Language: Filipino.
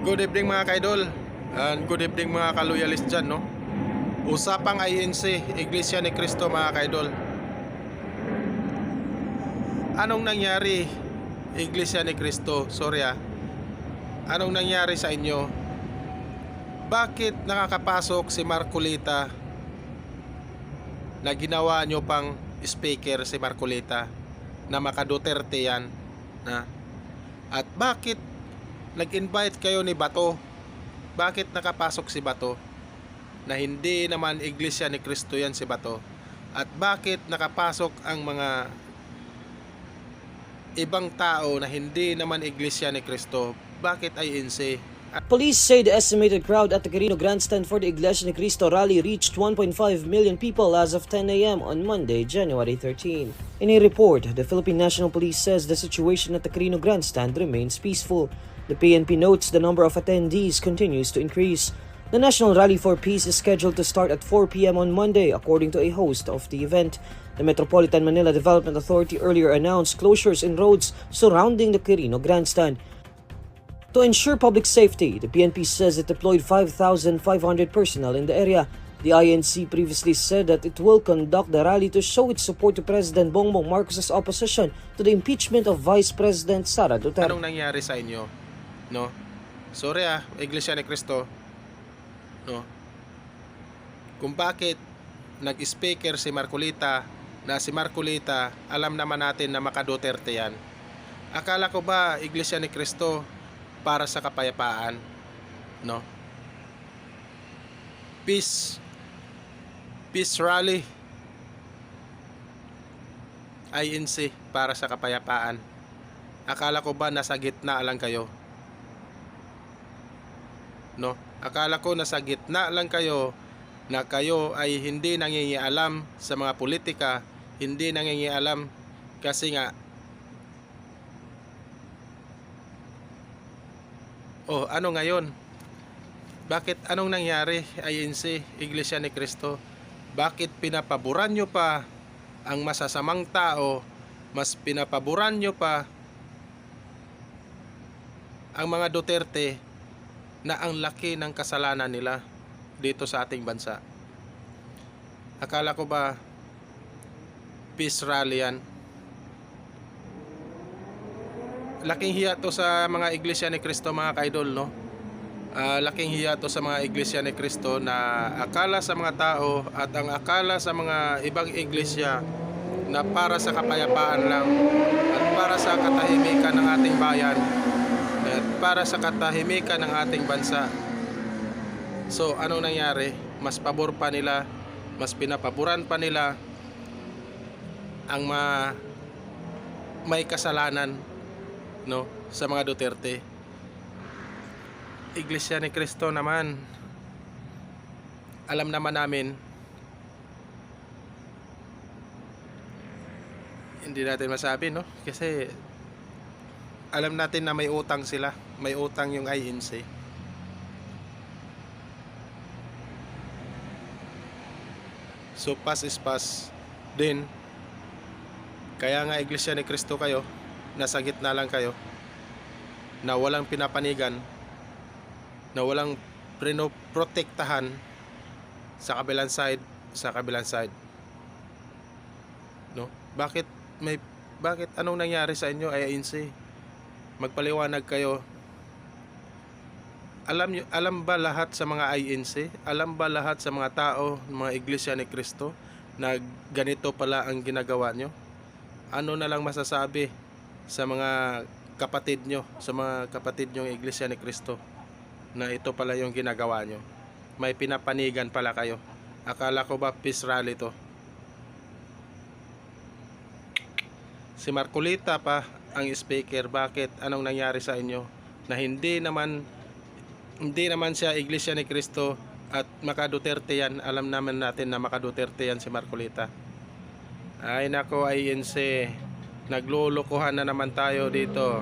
Good evening mga kaidol, and good evening mga kaloyalist dyan, no? Usapang INC, Iglesia ni Cristo mga kaidol. Anong nangyari, Iglesia ni Cristo? Sorry Anong nangyari sa inyo? Bakit nakakapasok si Marcolita na ginawa nyo pang speaker si Marcolita na maka-Duterte yan? At bakit nag-invite kayo ni Bato? Bakit nakapasok si Bato? Na hindi naman Iglesia ni Cristo yan si Bato. At bakit nakapasok ang mga ibang tao na hindi naman Iglesia ni Cristo? Bakit INC? Police say the estimated crowd at the Quirino Grandstand for the Iglesia ni Cristo rally reached 1.5 million people as of 10 a.m. on Monday, January 13. In a report, the Philippine National Police says the situation at the Quirino Grandstand remains peaceful. The PNP notes the number of attendees continues to increase. The National Rally for Peace is scheduled to start at 4 p.m. on Monday, according to a host of the event. The Metropolitan Manila Development Authority earlier announced closures in roads surrounding the Quirino Grandstand. To ensure public safety, the PNP says it deployed 5,500 personnel in the area. The INC previously said that it will conduct the rally to show its support to President Bongbong Marcos's opposition to the impeachment of Vice President Sara Duterte. Anong nangyari sa inyo? No? Sorry Iglesia ni Cristo. No? Kung bakit nag-speaker si Marcolita, na si Marcolita, alam naman natin na maka-Duterte yan. Akala ko ba Iglesia ni Cristo para sa kapayapaan? No? Peace rally, INC, para sa kapayapaan. Akala ko ba nasa gitna lang kayo? No? Akala ko nasa gitna lang kayo, na kayo ay hindi nangingialam sa mga politika, hindi nangingialam kasi nga ano ngayon? Bakit anong nangyari, INC, Iglesia ni Cristo? Bakit pinapaboran nyo pa ang masasamang tao? Mas pinapaboran nyo pa ang mga Duterte na ang laki ng kasalanan nila dito sa ating bansa. Akala ko ba peace rally yan? Laking hiya to sa mga Iglesia ni Cristo mga kaidol, no? Laking hiya to sa mga Iglesia ni Cristo na akala sa mga tao at ang akala sa mga ibang iglesia na para sa kapayapaan lang at para sa katahimikan ng ating bayan at para sa katahimikan ng ating bansa. So anong nangyari? Mas pabor pa nila, mas pinapaboran pa nila ang may kasalanan, no, sa mga Duterte. Iglesia ni Cristo naman, alam naman namin, hindi natin masabi, no, kasi alam natin na may utang sila, may utang yung INC. So pass is pass din. Kaya nga Iglesia ni Cristo kayo, nasa gitna lang kayo, na walang pinapanigan, na walang protektahan sa kabilang side, no? Bakit anong nangyari sa inyo, INC? Magpaliwanag kayo. Alam ba lahat sa mga INC? Alam ba lahat sa mga tao, mga Iglesia ni Cristo, na ganito pala ang ginagawa nyo? Ano na lang masasabi sa mga kapatid nyo, sa mga kapatid nyong Iglesia ni Cristo, na ito pala yung ginagawa nyo? May pinapanigan pala kayo. Akala ko ba peace rally to? Si Marcolita pa ang speaker. Bakit? Anong nangyari sa inyo? Na hindi naman siya Iglesia ni Cristo at maka-Duterte yan. Alam naman natin na maka-Duterte yan si Marcolita. Ay nako INC, naglulukuhan na naman tayo dito.